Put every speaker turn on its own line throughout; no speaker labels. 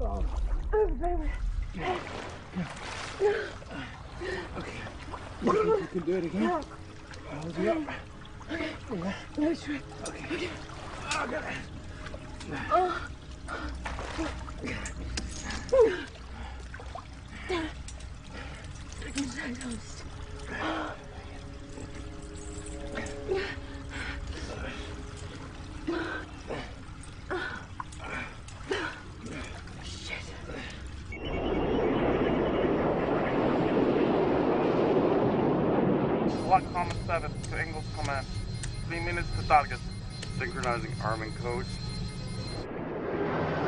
Okay. You think you can do it again? I'll hold you up.
Okay.
Yeah.
No, sure.
Okay.
Okay.
Oh, got it.
Black Comet 7 to Ingalls Command. 3 minutes to target. Synchronizing arming codes.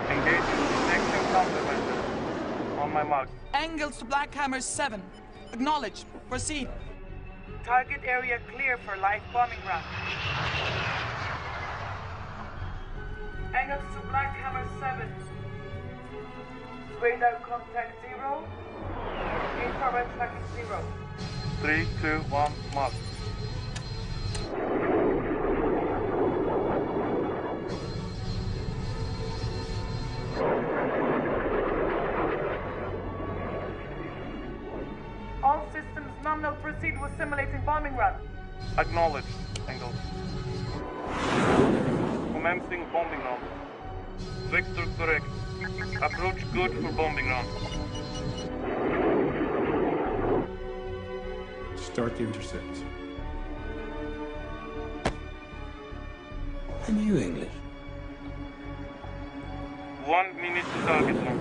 Engaging detection countermeasures. On my mark.
Angles to Black Hammer 7. Acknowledge. Proceed.
Target area clear for live bombing run. Angles to Black Hammer 7. Radar contact 0. Infrared tracking 0.
3, 2, 1, mark.
All systems nominal proceed with simulating bombing run.
Acknowledged, Engels. Commencing bombing run. Vector correct. Approach good for bombing run.
Start the intercept.
And you English?
1 minute to target run.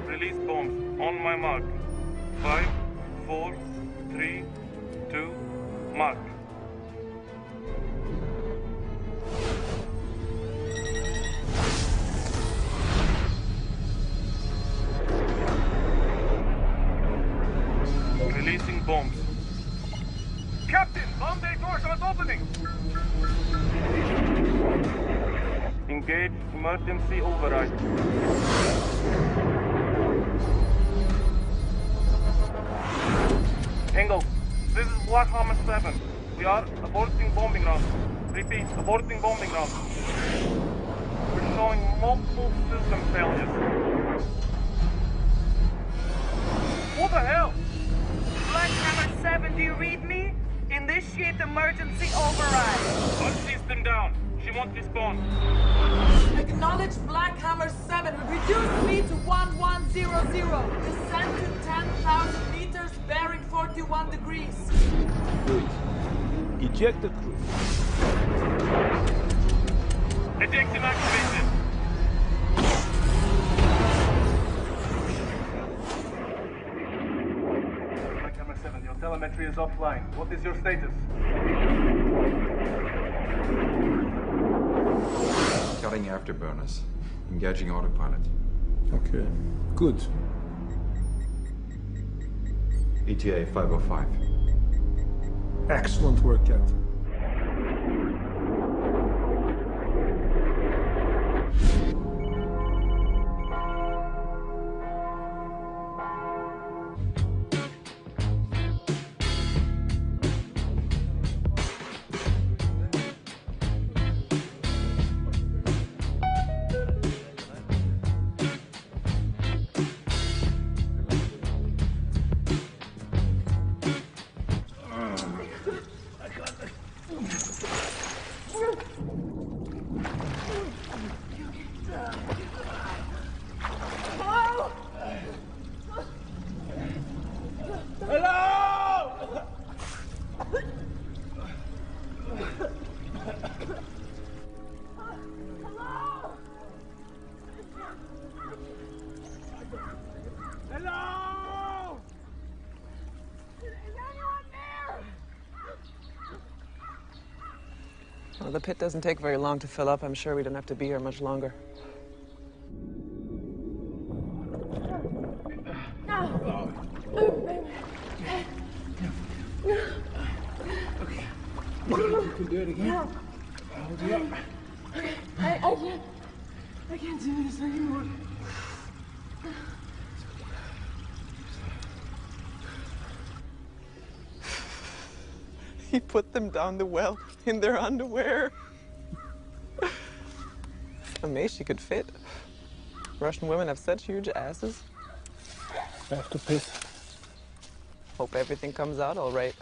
Release bombs on my mark. 5, 4, 3, 2, mark. Releasing bombs. Captain, bomb bay doors are opening. Engage emergency override. Engel, this is Black Hammer 7. We are aborting bombing run. Repeat, aborting bombing run. We're showing multiple system failures. What the hell?
Black Hammer 7, do you read me? Initiate emergency override.
One system down. She won't respond.
Acknowledge Black Hammer 7. Reduce speed to 1100. Descend to 10,000 meters, bearing 41 degrees.
Good. Eject the crew.
Ejection activated. Black Hammer 7, your telemetry is offline. What is your status?
Cutting afterburners. Engaging autopilot.
Okay. Good.
ETA 505.
Excellent work, Captain.
Well, the pit doesn't take very long to fill up. I'm sure we don't have to be here much longer.
Okay. You think you can do it again? I'll hold you up.
Okay. I can't do this anymore. He put them down the well in their underwear. Amazed she could fit. Russian women have such huge asses.
I have to piss.
Hope everything comes out all right.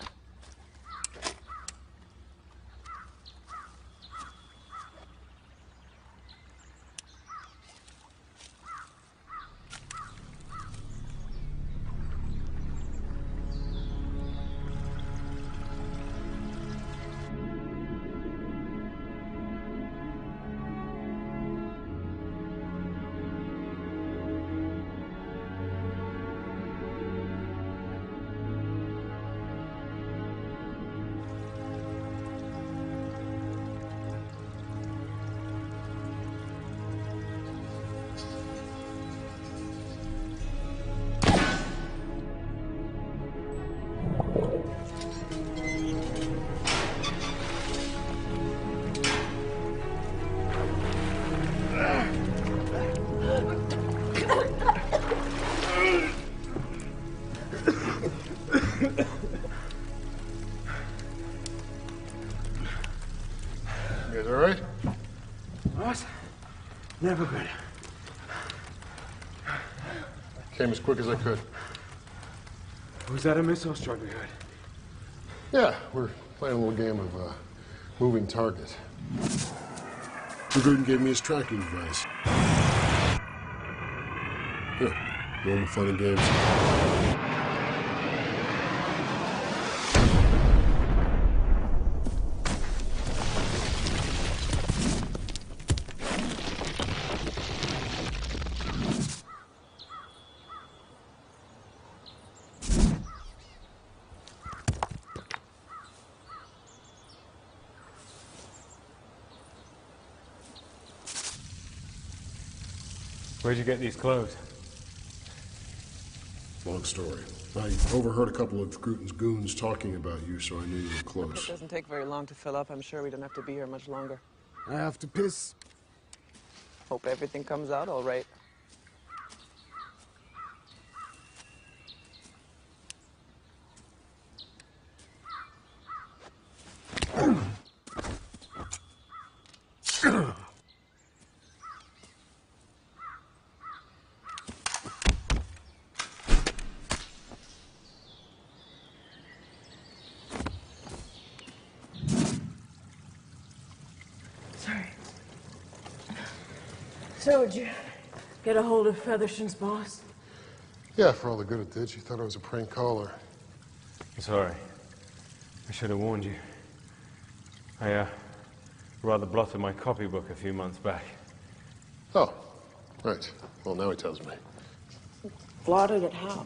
You guys all right?
What? Never better.
Came as quick as I could.
Was that a missile strike we heard?
Yeah, we're playing a little game of moving target. Gruden gave me his tracking device. Yeah, normal fun and games.
Where'd you get these clothes?
Long story. I overheard a couple of Gruten's goons talking about you, so I knew you were
It
close.
doesn't take very long to fill up. I'm sure we don't have to be here much longer.
I have to piss.
Hope everything comes out all right.
Sorry. So, did you get a hold of Featherston's boss?
Yeah, for all the good it did, she thought I was a prank caller.
I'm sorry. I should have warned you. I, rather blotted my copybook a few months back.
Oh, right. Well, now he tells me.
Blotted it how?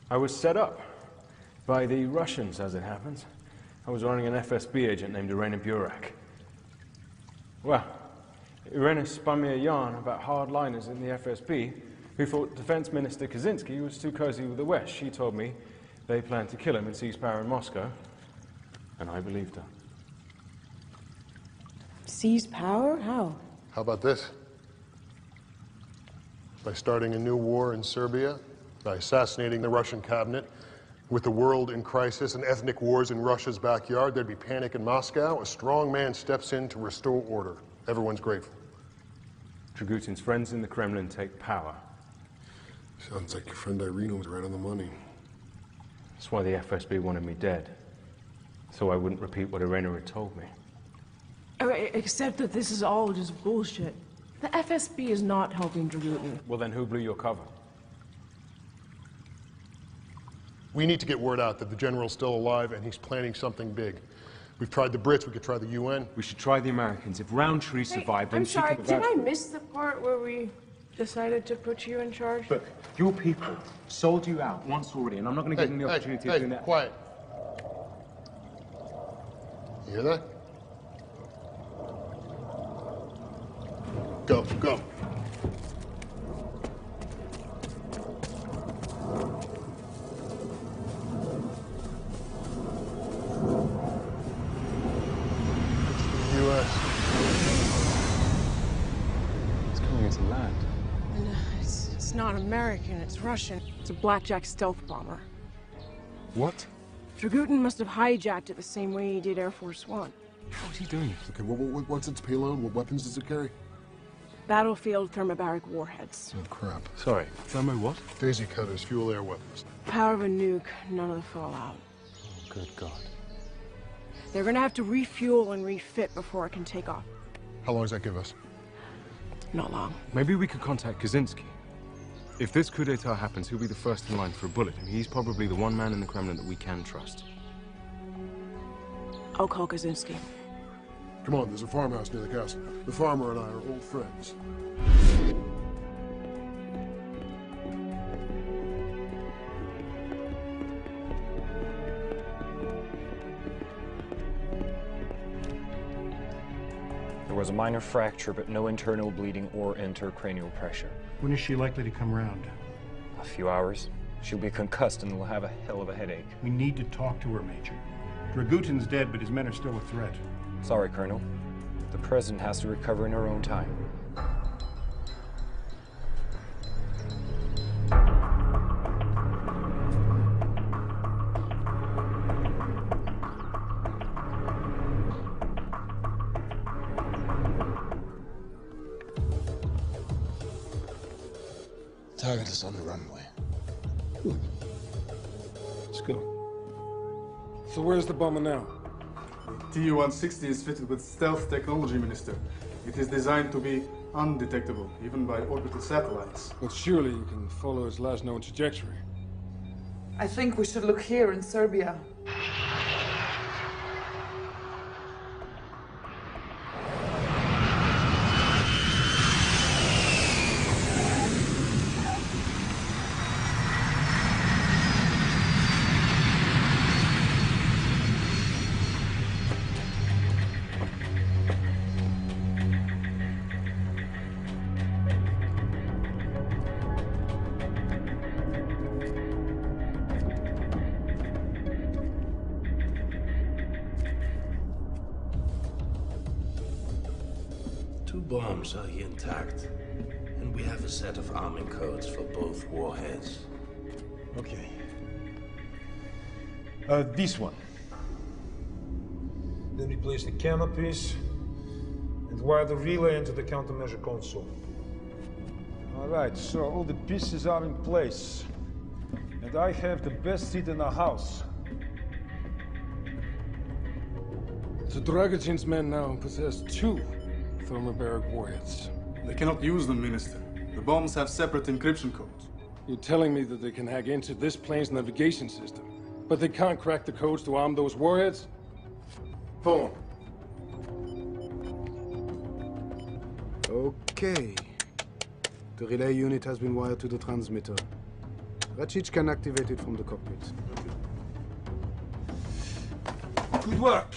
I was set up by the Russians, as it happens. I was running an FSB agent named Irena Burak. Well, Irena spun me a yarn about hardliners in the FSB who thought Defense Minister Kaczynski was too cozy with the West. She told me they planned to kill him and seize power in Moscow, and I believed her.
Seize power? How?
How about this? By starting a new war in Serbia, by assassinating the Russian cabinet, with the world in crisis and ethnic wars in Russia's backyard, there'd be panic in Moscow. A strong man steps in to restore order. Everyone's grateful.
Dragutin's friends in the Kremlin take power.
Sounds like your friend Irina was right on the money.
That's why the FSB wanted me dead, so I wouldn't repeat what Irena had told me.
Except that this is all just bullshit. The FSB is not helping Dragutin.
Well, then who blew your cover?
We need to get word out that the general's still alive and he's planning something big. We've tried the Brits, we could try the UN.
We should try the Americans. If Roundtree survived, then
I'm
she
sorry,
could...
did I miss the part where we decided to put you in charge?
But your people sold you out once already, and I'm not going to give them the opportunity of doing that.
Quiet. You hear that? Go, go.
It's coming into land.
And, it's not American, it's Russian. It's a blackjack stealth bomber.
What?
Dragutin must have hijacked it the same way he did Air Force One.
What's he doing? Okay, what's its payload? What weapons does it carry?
Battlefield thermobaric warheads.
Oh, crap.
Sorry, thermo what?
Daisy cutters, fuel air weapons.
Power of a nuke, none of the fallout.
Oh, good God.
They're gonna have to refuel and refit before it can take off.
How long does that give us?
Not long.
Maybe we could contact Kaczynski. If this coup d'etat happens, he'll be the first in line for a bullet, and he's probably the one man in the Kremlin that we can trust.
I'll call Kaczynski.
Come on, there's a farmhouse near the castle. The farmer and I are old friends.
There was a minor fracture, but no internal bleeding or intracranial pressure.
When is she likely to come around?
A few hours. She'll be concussed and will have a hell of a headache.
We need to talk to her, Major. Dragutin's dead, but his men are still a threat.
Sorry, Colonel. The President has to recover in her own time.
Target is on the runway.
Good. Let's go. So where's the bomber now?
Tu-160 is fitted with stealth technology, Minister. It is designed to be undetectable, even by orbital satellites.
But surely you can follow its last known trajectory.
I think we should look here in Serbia.
Bombs are intact, and we have a set of arming codes for both warheads.
Okay. This one. Then we place the canopies and wire the relay into the countermeasure console. All right, so all the pieces are in place. And I have the best seat in the house.
So Dragutin's men now possess 2 thermobaric warheads.
They cannot use them, Minister. The bombs have separate encryption codes.
You're telling me that they can hack into this plane's navigation system, but they can't crack the codes to arm those warheads? Pull them.
Okay. The relay unit has been wired to the transmitter. Racic can activate it from the cockpit.
Good work.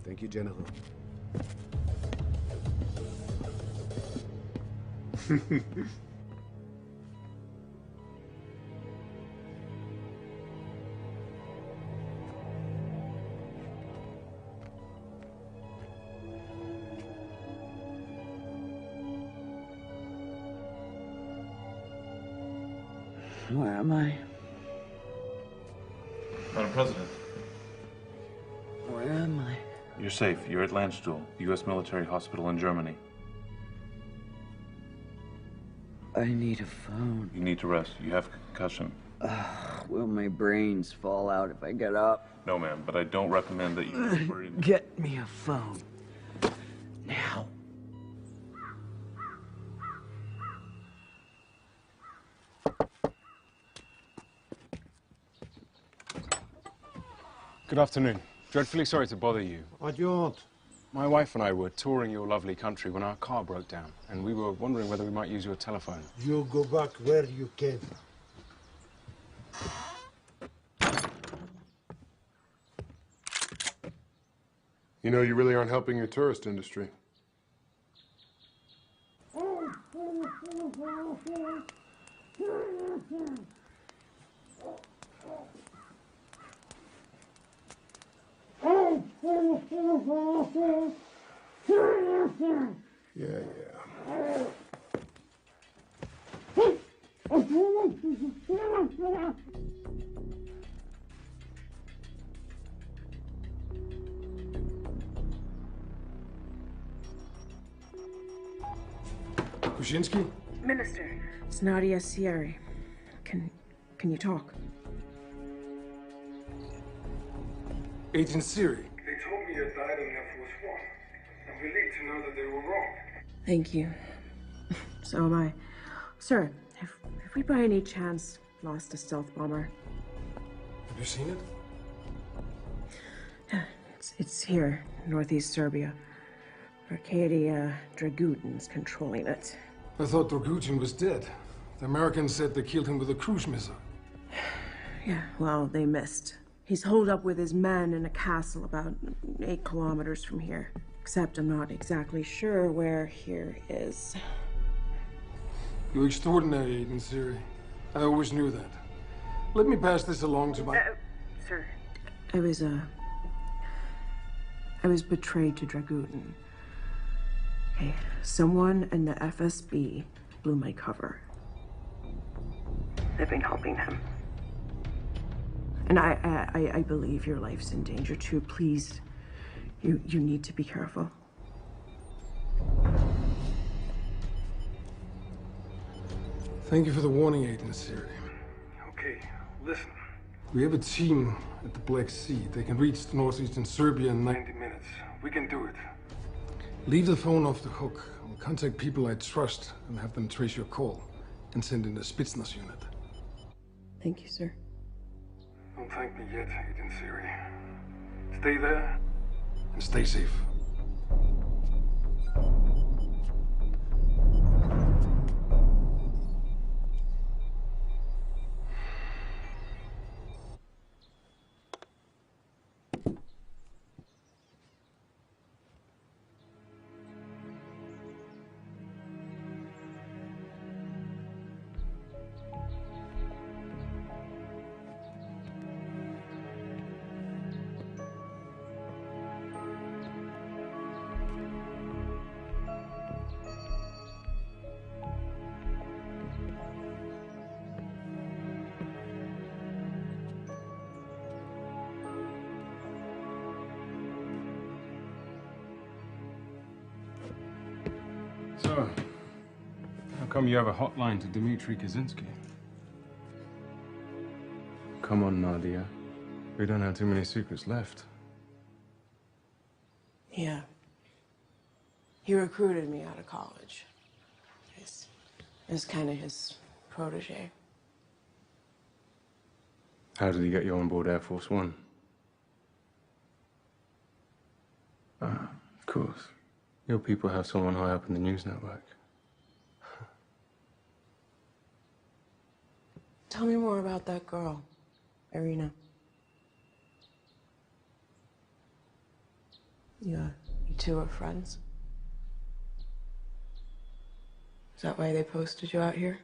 Thank you, General.
Where am I?
Madam President.
Where am I?
You're safe. You're at Landstuhl, the U.S. military hospital in Germany.
I need a phone.
You need to rest. You have concussion.
Will my brains fall out if I get up?
No, ma'am, but I don't recommend that you...
Get me a phone. Now.
Good afternoon. Dreadfully sorry to bother you.
What do you want?
My wife and I were touring your lovely country when our car broke down, and we were wondering whether we might use your telephone.
You go back where you came.
You know, you really aren't helping your tourist industry. Yeah.
Brzezinski?
Minister.
It's Nadia Sierra. Can you talk?
Agent Siri. They told me you died on Air Force One. I'm relieved to know that they were wrong.
Thank you. So am I. Sir, have we by any chance lost a stealth bomber?
Have you seen it?
It's here, northeast Serbia. Arcadia Dragutin's controlling it.
I thought Dragutin was dead. The Americans said they killed him with a cruise missile.
Yeah, well, they missed. He's holed up with his men in a castle about 8 kilometers from here. Except I'm not exactly sure where here is.
You're extraordinary, Agent Siri. I always knew that. Let me pass this along to my...
Sir.
I was betrayed to Dragutin. Okay, someone in the FSB blew my cover.
I've been helping him.
And I believe your life's in danger too. Please, you need to be careful.
Thank you for the warning, Agent Siri. Okay, listen. We have a team at the Black Sea. They can reach northeastern Serbia in 90 minutes. We can do it. Leave the phone off the hook. I'll contact people I trust and have them trace your call and send in a Spetsnaz unit.
Thank you, sir.
Don't thank me yet, Agent Siri. Stay there and stay safe.
So, how come you have a hotline to Dmitry Kaczynski? Come on, Nadia. We don't have too many secrets left.
Yeah. He recruited me out of college. I was kind of his protege.
How did he get you on board Air Force One? Ah, of course. Your people have someone high up in the news network.
Tell me more about that girl, Irina. You two are friends? Is that why they posted you out here?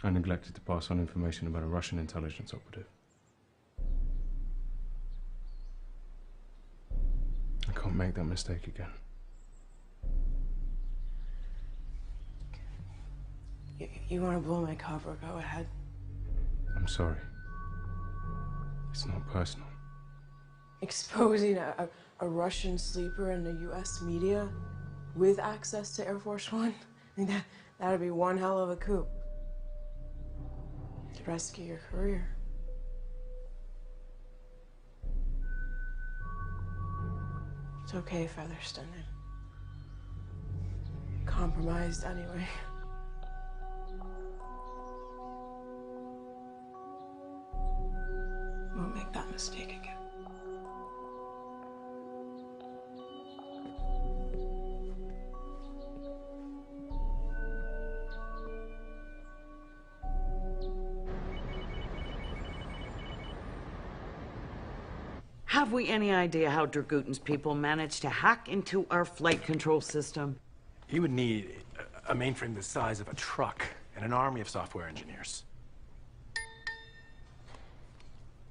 I neglected to pass on information about a Russian intelligence operative. I can't make that mistake again.
You want to blow my cover? Go ahead.
I'm sorry. It's not personal.
Exposing a Russian sleeper in the U.S. media with access to Air Force One? I mean, that'd be one hell of a coup. To rescue your career. It's okay, Featherston. Compromised anyway. Won't make that mistake again.
Have we any idea how Dragutin's people managed to hack into our flight control system?
He would need a mainframe the size of a truck and an army of software engineers.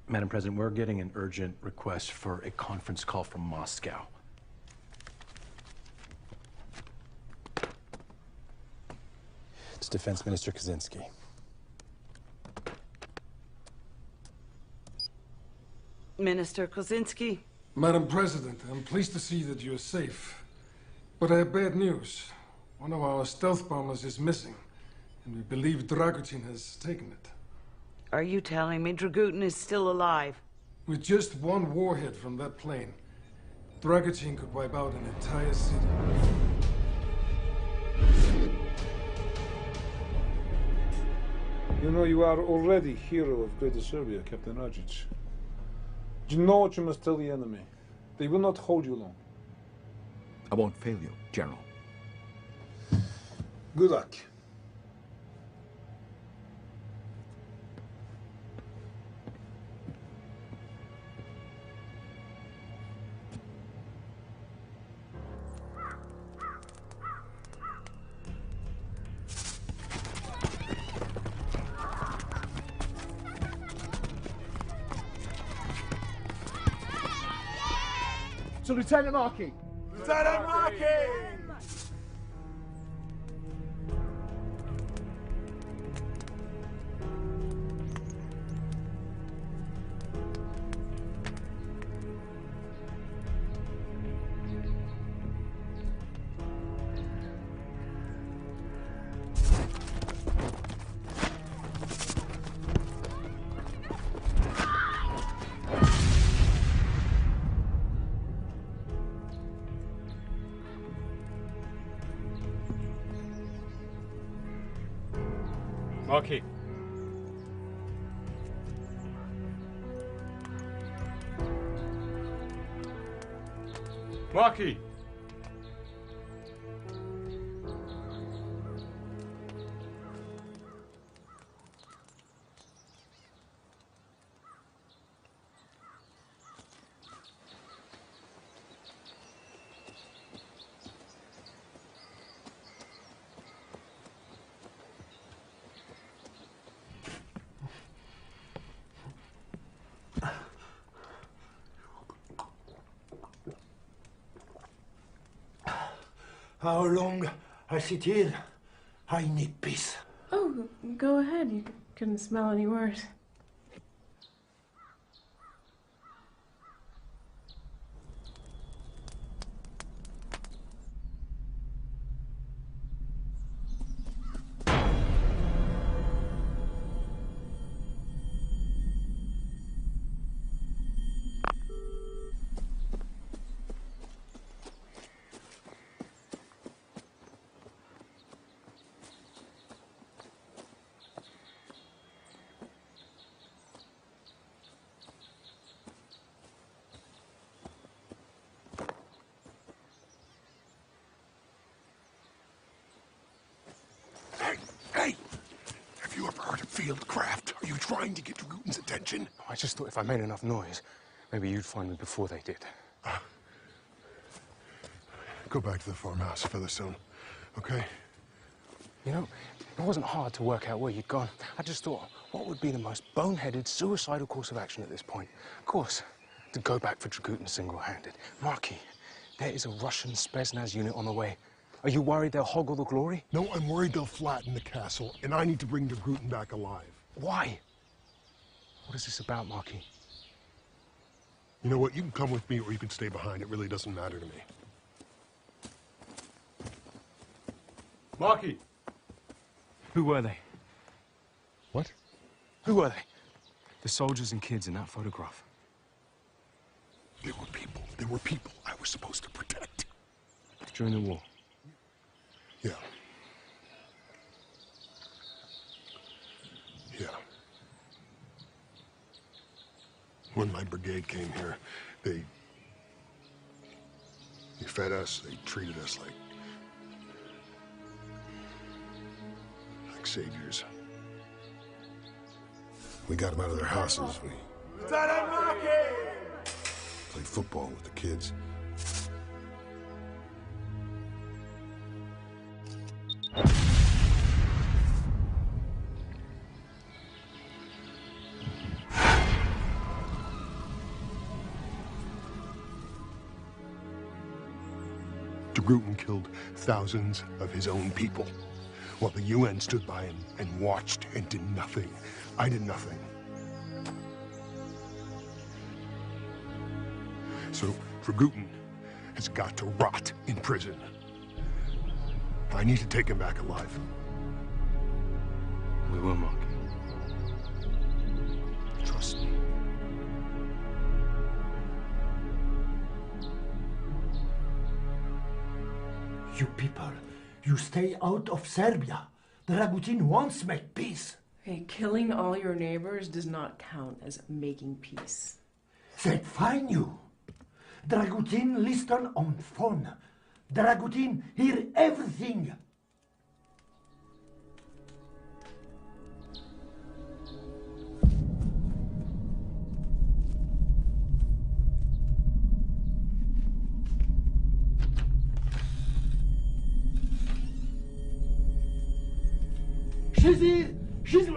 Madam President, we're getting an urgent request for a conference call from Moscow. It's Defense Minister Kaczynski.
Minister Kaczynski.
Madam President, I'm pleased to see that you're safe. But I have bad news. One of our stealth bombers is missing, and we believe Dragutin has taken it.
Are you telling me Dragutin is still alive?
With just one warhead from that plane, Dragutin could wipe out an entire city.
You know, you are already hero of Greater Serbia, Captain Rajic. You know what you must tell the enemy. They will not hold you long.
I won't fail you, General.
Good luck.
To Lieutenant Markey! Lieutenant Markey!
Markey. Markey.
How long I sit here? I need peace.
Oh, go ahead. You couldn't smell any worse.
Hey! Have you ever heard of Fieldcraft? Are you trying to get Dragutin's attention?
I just thought if I made enough noise, maybe you'd find me before they did.
Go back to the farmhouse, Featherstone, okay?
You know, it wasn't hard to work out where you'd gone. I just thought, what would be the most boneheaded, suicidal course of action at this point? Of course, to go back for Dragutin single-handed. Markey, there is a Russian Spetsnaz unit on the way. Are you worried they'll hog all the glory?
No, I'm worried they'll flatten the castle, and I need to bring Dragutin back alive.
Why? What is this about, Markey?
You know what? You can come with me or you can stay behind. It really doesn't matter to me.
Markey!
Who were they?
What?
Who were they? The soldiers and kids in that photograph.
They were people. They were people I was supposed to protect.
During the war?
Yeah. Yeah. When my brigade came here, they fed us, they treated us like saviors. We got them out of their houses. We played football with the kids. Dragutin killed thousands of his own people, while the UN stood by and watched and did nothing. I did nothing. So Dragutin has got to rot in prison. I need to take him back alive.
We will, Mark. Trust me.
You people, you stay out of Serbia. Dragutin wants to make peace.
Hey, killing all your neighbors does not count as making peace.
That fine you. Dragutin listen on phone. Dragutin hear everything. She's here. She's.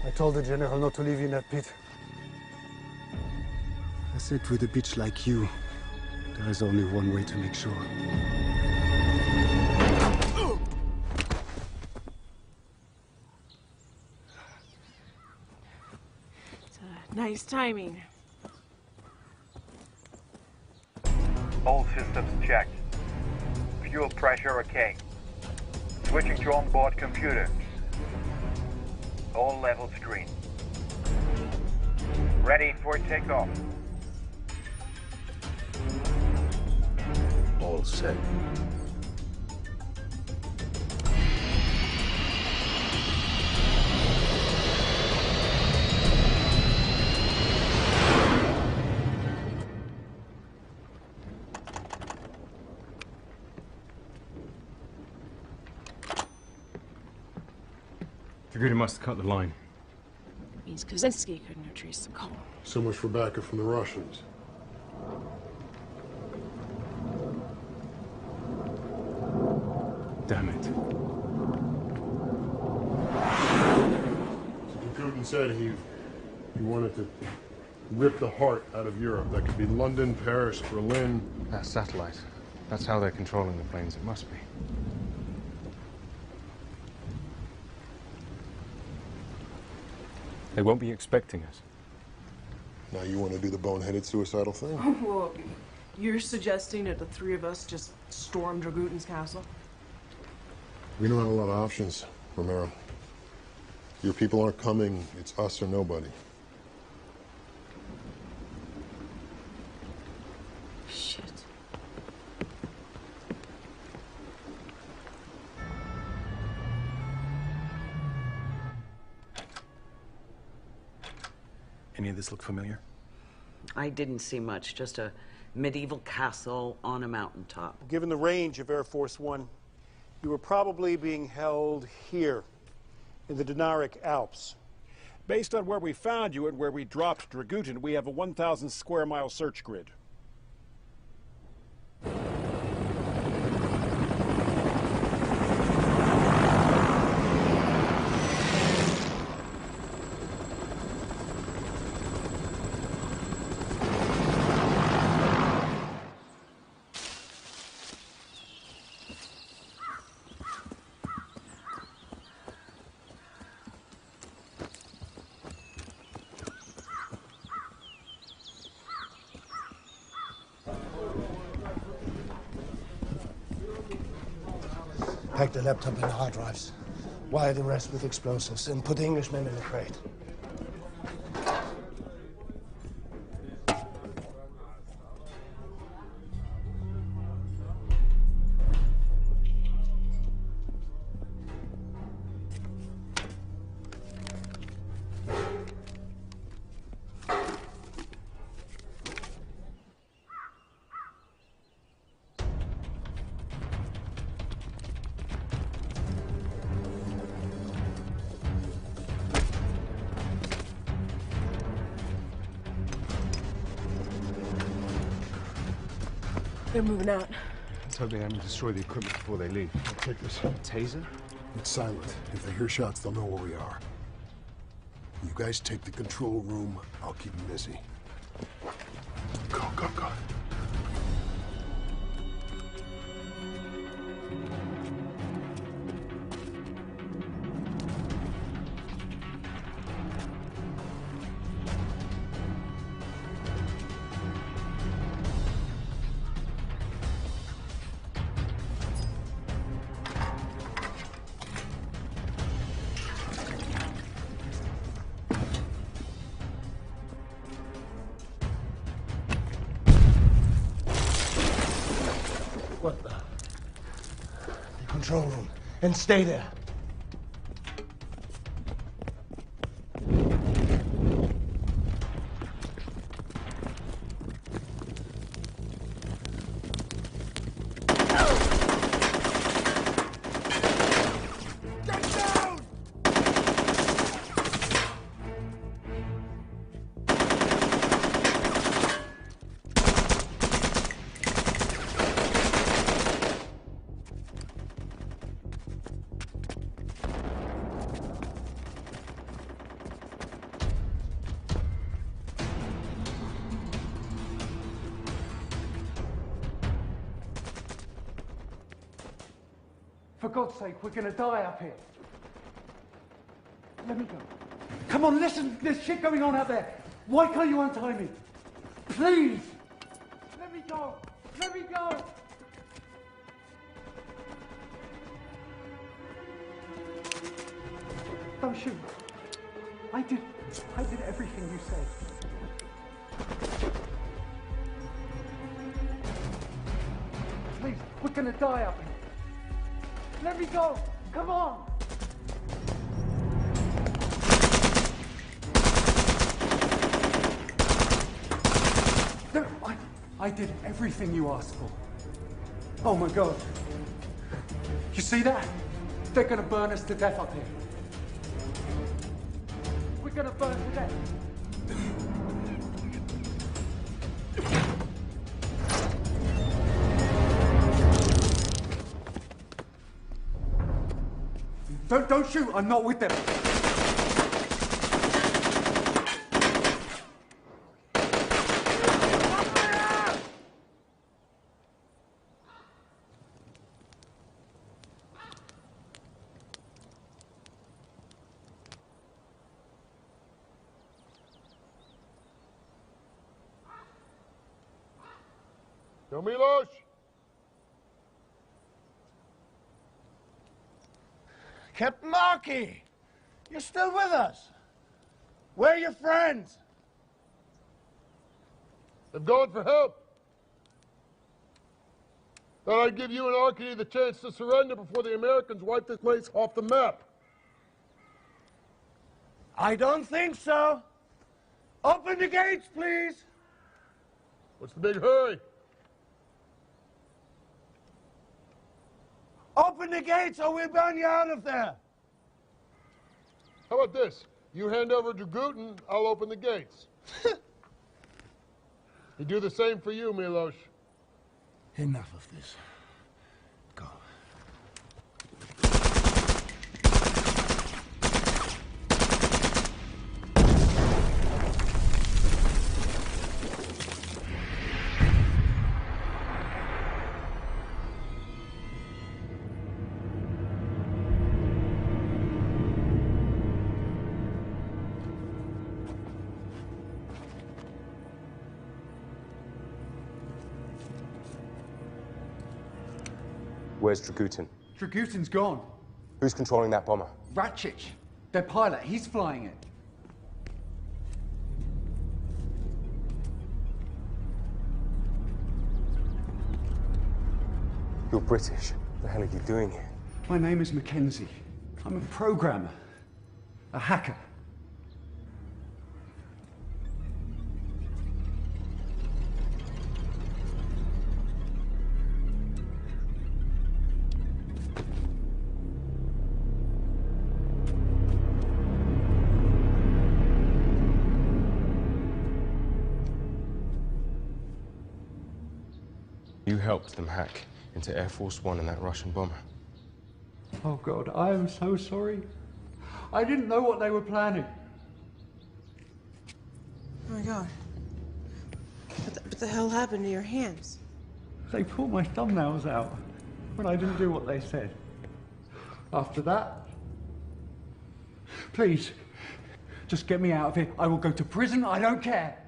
I told the general not to leave you in that pit. I said with a bitch like you, there is only one way to make sure.
Nice timing.
All systems checked. Fuel pressure okay. Switching to onboard computer. All levels green. Ready for takeoff.
All set.
Figured he must have cut the line.
Means Kaczynski couldn't have traced the call.
So much for backup from the Russians.
Damn it.
So Putin said he wanted to rip the heart out of Europe. That could be London, Paris, Berlin.
That satellite. That's how they're controlling the planes. It must be. They won't be expecting us.
Now you want to do the boneheaded suicidal thing?
Well, you're suggesting that the three of us just storm Dragutin's castle?
We don't have a lot of options, Romero. Your people aren't coming. It's us or nobody.
Shit.
Any of this look familiar?
I didn't see much, just a medieval castle on a mountaintop.
Given the range of Air Force One, you were probably being held here, in the Dinaric Alps. Based on where we found you and where we dropped Dragutin, we have a 1,000 square mile search grid.
Pack the laptop and the hard drives. Wire the rest with explosives and put the Englishmen in the crate.
They're moving out.
Let's hope they haven't destroyed the equipment before they leave.
I'll take this.
Taser?
It's silent. If they hear shots, they'll know where we are. You guys take the control room. I'll keep them busy. Go, go, go.
What the? The control room. And stay there.
For God's sake, we're gonna die up here. Let me go. Come on, listen, there's shit going on out there. Why can't you untie me? Please! Let me go! Let me go! Don't shoot. I did everything you said. Please, we're gonna die up here. Let me go! Come on! No, I did everything you asked for. Oh my God. You see that? They're gonna burn us to death up here. We're gonna burn to death. Don't shoot, I'm not with them.
Yo, Milos!
Captain Markey! You're still with us? Where are your friends?
They've gone for help. Thought I'd give you and Arkady the chance to surrender before the Americans wipe this place off the map.
I don't think so. Open the gates, please.
What's the big hurry?
Open the gates or we'll burn you out of there.
How about this? You hand over Dragutin, I'll open the gates. He'd do the same for you, Milos.
Enough of this. Go.
Where's Dragutin?
Dragutin's gone.
Who's controlling that bomber?
Ratchich, their pilot, he's flying it.
You're British. What the hell are you doing here?
My name is Mackenzie. I'm a programmer, a hacker.
You helped them hack into Air Force One and that Russian bomber.
Oh God, I am so sorry. I didn't know what they were planning.
Oh my God. What the hell happened to your hands?
They pulled my thumbnails out when I didn't do what they said. After that, please, just get me out of here. I will go to prison, I don't care.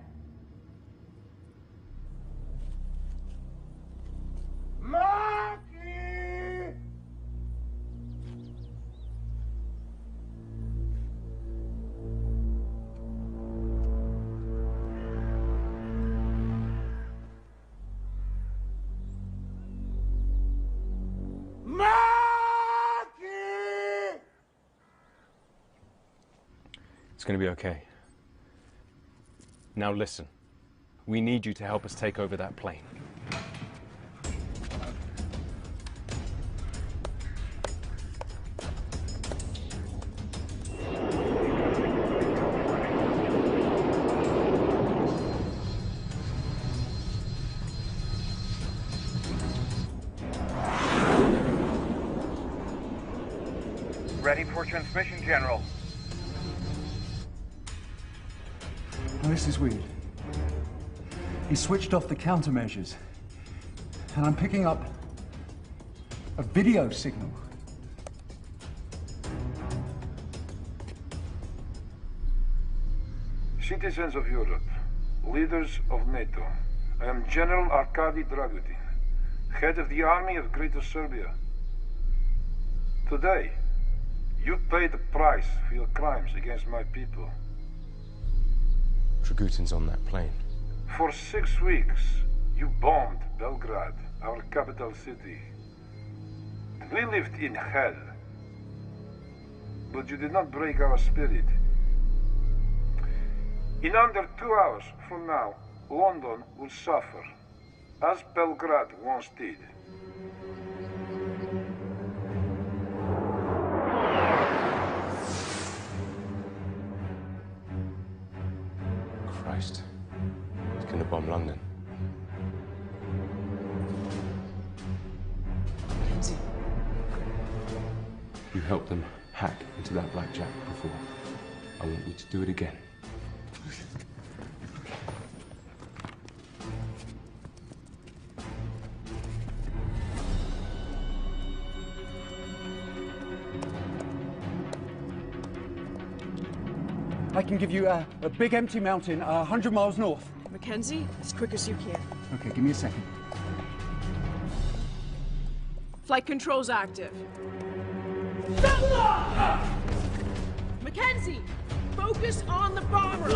Marky!
It's gonna be okay. Now listen. We need you to help us take over that plane.
Ready for transmission, General.
Now, this is weird. He switched off the countermeasures, and I'm picking up a video signal.
Citizens of Europe, leaders of NATO, I am General Arkady Dragutin, head of the Army of Greater Serbia. Today, you pay the price for your crimes against my people.
Dragutin's on that plane.
For 6 weeks, you bombed Belgrade, our capital city. We lived in hell, but you did not break our spirit. In under 2 hours from now, London will suffer, as Belgrade once did.
Christ. He's gonna bomb London.
Mackenzie.
You helped them hack into that blackjack before. I want you to do it again.
I can give you a big empty mountain 100 miles north.
Mackenzie, as quick as you can.
Okay, give me a second.
Flight control's active. Mackenzie! Focus on the bomber!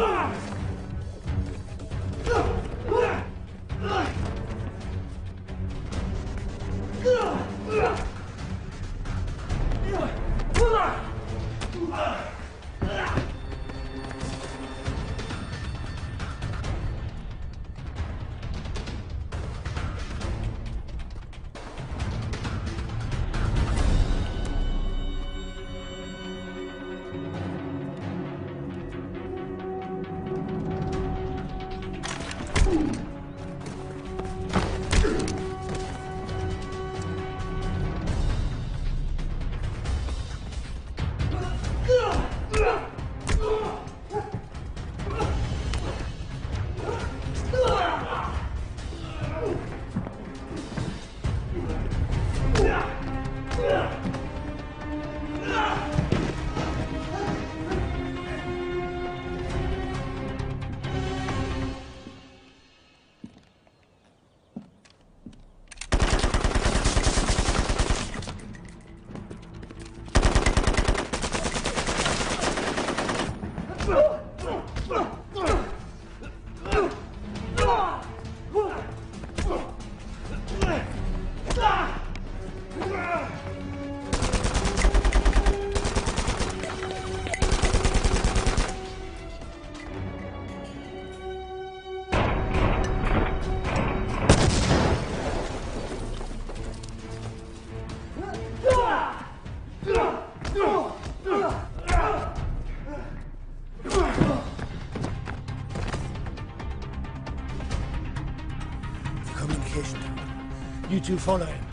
You two follow him.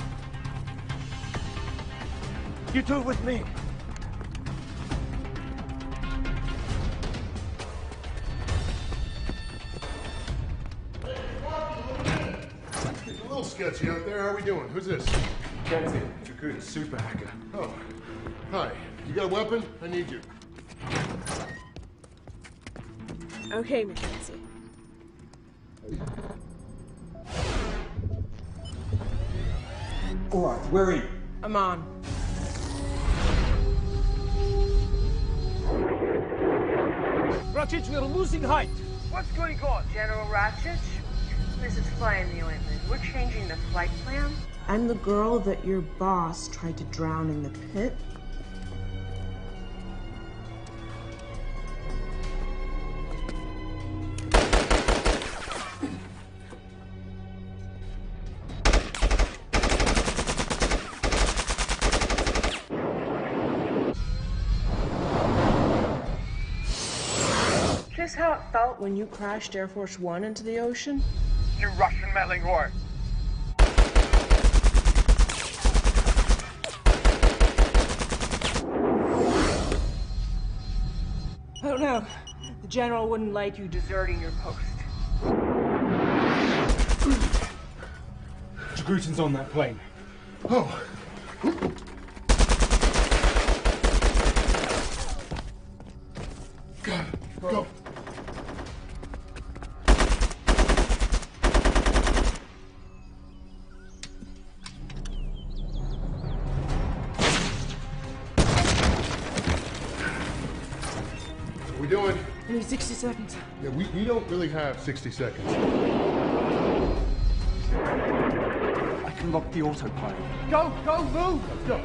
You two with me.
A little sketchy out there. How are we doing? Who's this?
Kenzie, Dragutin super hacker.
Oh, hi. You got a weapon? I need you.
Okay, Mackenzie.
All right, where are you?
I'm on.
Ratchich, we're losing height.
What's going on?
General Ratchich, this is Fly in the Ointment. We're changing the flight plan.
I'm the girl that your boss tried to drown in the pit.
Just how it felt
When you crashed Air Force One into the ocean?
You Russian meddling whore!
I don't know. The general wouldn't like you deserting your post.
Dragutin's on that plane.
Oh. Got it. Go. What are we doing?
I need 60 seconds.
Yeah, we don't really have 60 seconds.
I can lock the autopilot. Go, move!
Let's go.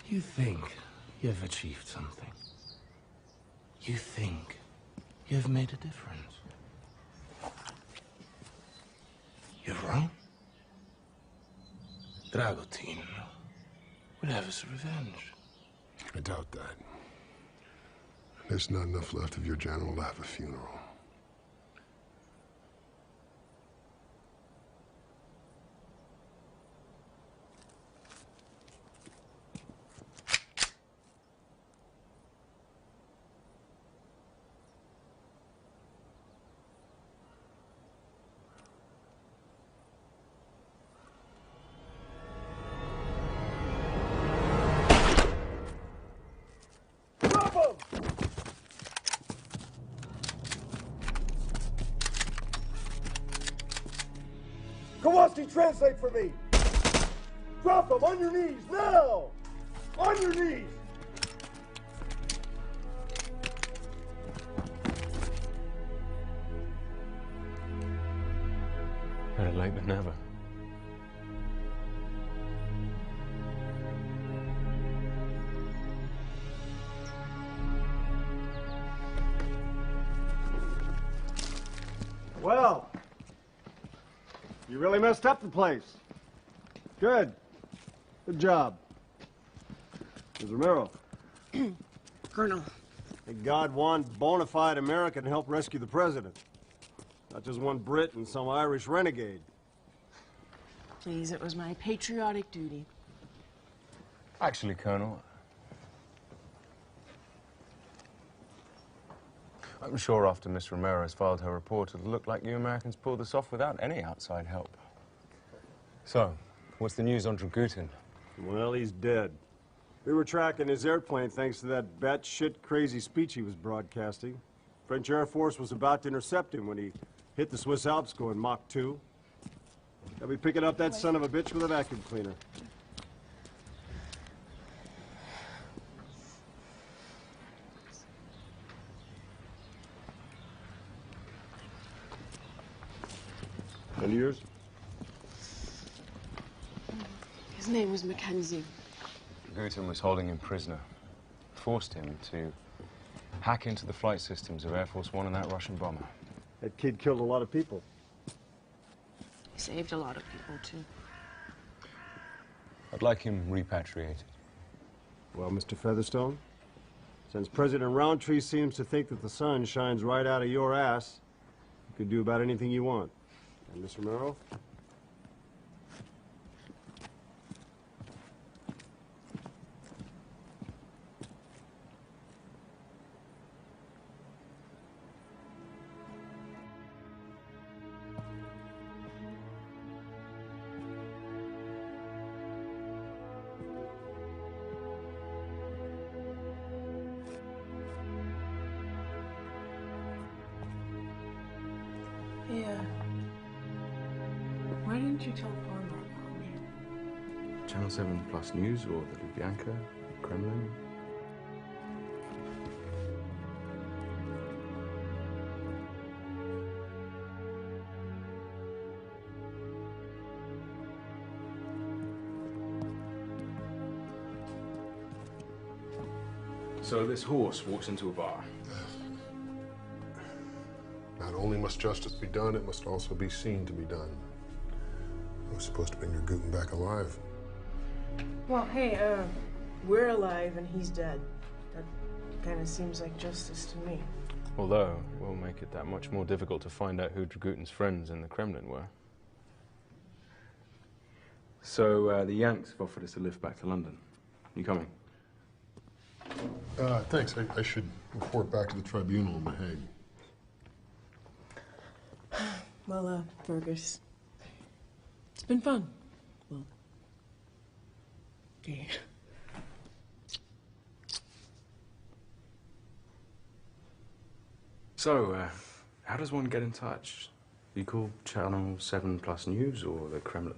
You think you've achieved something. You think you've made a difference. You're wrong. Dragutin will have his revenge.
I doubt that. There's not enough left of your general to have a funeral.
Kowalski, translate for me! Drop him on your knees, now! On your knees!
Better late than never.
Well, you really messed up the place. Good. Good job. Ms. Romero.
Colonel.
May God one bona fide American help rescue the president. Not just one Brit and some Irish renegade.
Please, it was my patriotic duty.
Actually, Colonel, I'm sure after Miss Romero has filed her report, it'll look like you Americans pulled this off without any outside help. So, what's the news on Dragutin?
Well, he's dead. We were tracking his airplane thanks to that batshit crazy speech he was broadcasting. French Air Force was about to intercept him when he hit the Swiss Alps going Mach 2. They'll be picking up that son of a bitch with a vacuum cleaner. And yours?
His name was Mackenzie.
Dragutin was holding him prisoner. Forced him to hack into the flight systems of Air Force One and that Russian bomber.
That kid killed a lot of people.
He saved a lot of people, too.
I'd like him repatriated.
Well, Mr. Featherstone, since President Roundtree seems to think that the sun shines right out of your ass, you can do about anything you want. And Miss Romero?
Yeah. Why didn't you tell Farmer about me?
Channel 7 Plus News or the Lubyanka, Kremlin? So this horse walks into a bar.
Not only must justice be done, it must also be seen to be done. I was supposed to bring your Guten back alive.
Well, hey, we're alive and he's dead. That kind of seems like justice to me.
Although, it will make it that much more difficult to find out who Dragutin's friends in the Kremlin were. So, the Yanks have offered us a lift back to London. You coming?
Thanks. I should report back to the tribunal in The Hague.
Well, Fergus, it's been fun. Well, yeah.
So, how does one get in touch? You call Channel 7 Plus News or the Kremlin?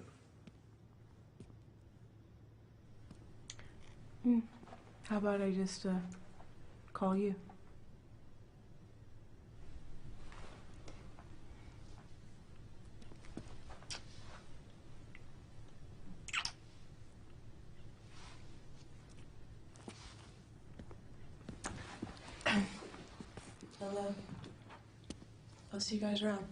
How about I just, call you? I'll see you guys around.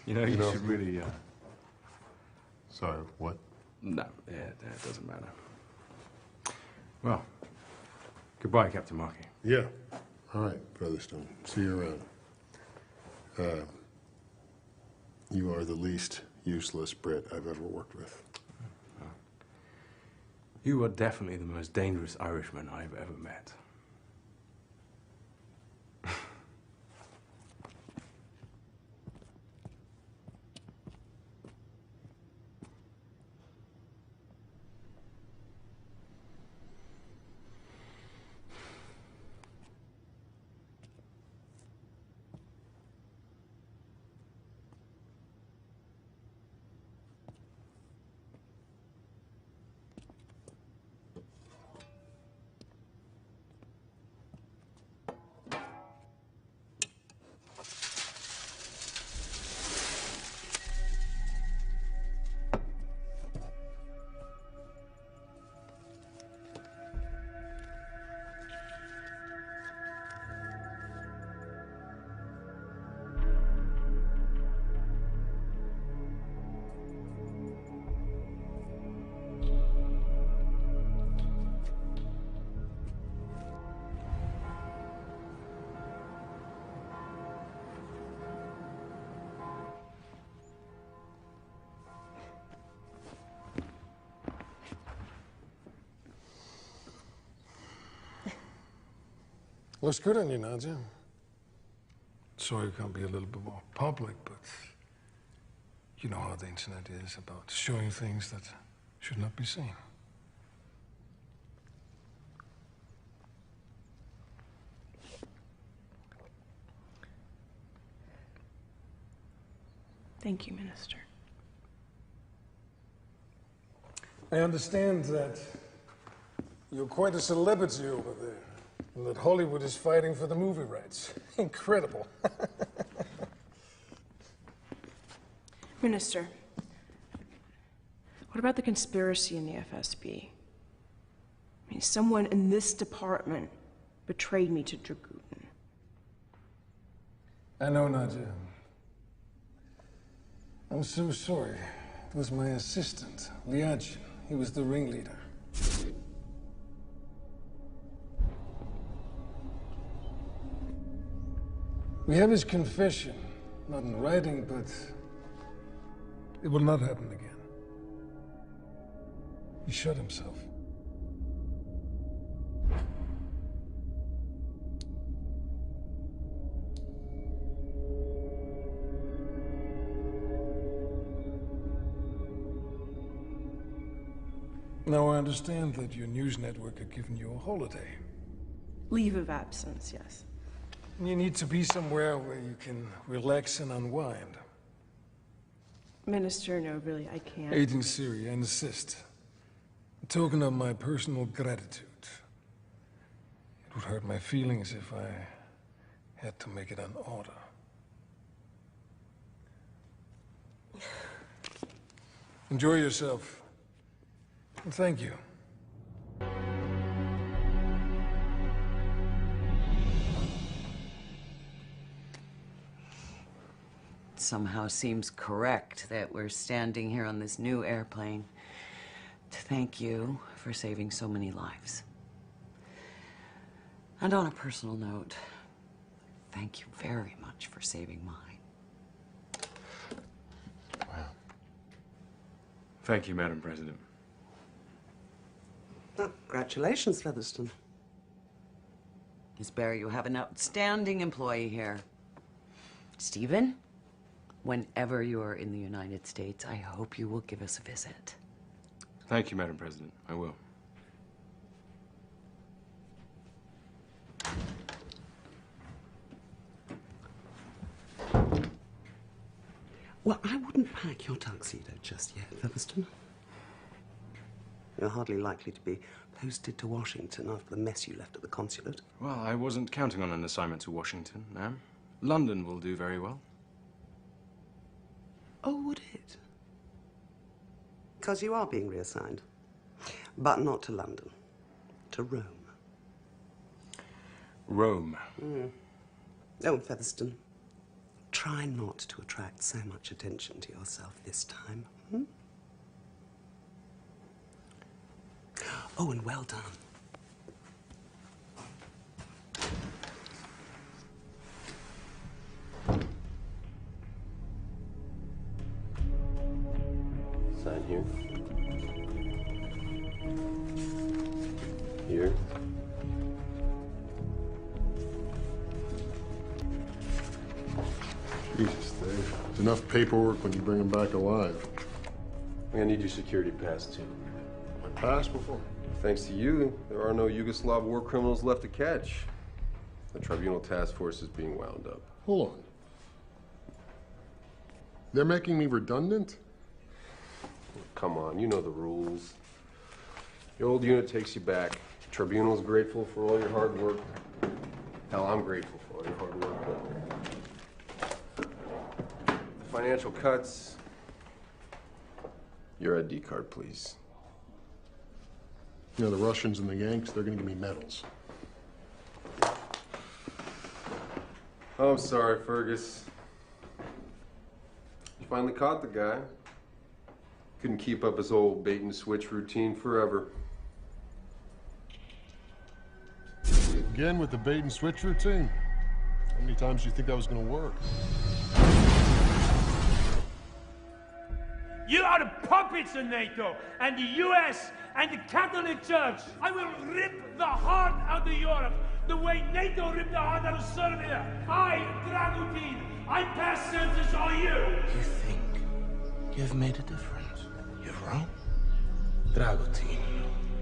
You know, you should really,
Sorry, what?
No, yeah, it doesn't matter. Well, goodbye, Captain Markey.
Yeah. All right, Featherstone. See you around. You are the least useless Brit I've ever worked with.
You are definitely the most dangerous Irishman I've ever met.
Looks good on you, Nadja. Sorry you can't be a little bit more public, but you know how the internet is about showing things that should not be seen.
Thank you, Minister.
I understand that you're quite a celebrity over there, and that Hollywood is fighting for the movie rights. Incredible.
Minister, what about the conspiracy in the FSB? I mean, someone in this department betrayed me to Dragutin.
I know, Nadja. I'm so sorry. It was my assistant, Liadjin. He was the ringleader. We have his confession, not in writing, but it will not happen again. He shot himself. Now I understand that your news network had given you a holiday.
Leave of absence, yes.
And you need to be somewhere where you can relax and unwind.
Minister, no, really, I can't.
Agent Siri, I insist. A token of my personal gratitude. It would hurt my feelings if I had to make it an order. Enjoy yourself. And thank you.
Somehow seems correct that we're standing here on this new airplane to thank you for saving so many lives. And on a personal note, thank you very much for saving mine.
Wow. Thank you, Madam President.
Oh, congratulations, Featherstone.
Miss Barry, you have an outstanding employee here. Stephen? Whenever you are in the United States, I hope you will give us a visit.
Thank you, Madam President. I will.
Well, I wouldn't pack your tuxedo just yet, Featherstone. You're hardly likely to be posted to Washington after the mess you left at the consulate.
Well, I wasn't counting on an assignment to Washington, ma'am. London will do very well.
Oh, would it? Because you are being reassigned. But not to London. to Rome.
Rome.
Oh, and Featherston, try not to attract so much attention to yourself this time. Oh, and well done.
Sign here. Here.
Jesus, Dave. It's enough paperwork when you bring him back alive.
I'm gonna need your security pass, too.
My pass before?
Thanks to you, there are no Yugoslav war criminals left to catch. The Tribunal Task Force is being wound up.
Hold on. They're making me redundant?
Come on, you know the rules. The old unit takes you back. Tribunal's grateful for all your hard work. Hell, I'm grateful for all your hard work. But the financial cuts. Your ID card, please.
You know, the Russians and the Yanks, they're gonna give me medals.
Oh, I'm sorry, Fergus. You finally caught the guy. Couldn't keep up his old bait and switch routine forever.
Again with the bait and switch routine? How many times do you think that was gonna work?
You are the puppets of NATO and the US and the Catholic Church. I will rip the heart out of Europe the way NATO ripped the heart out of Serbia. I, Dragutin, I pass sentence on you.
You think you've made a difference? You're wrong. Dragutin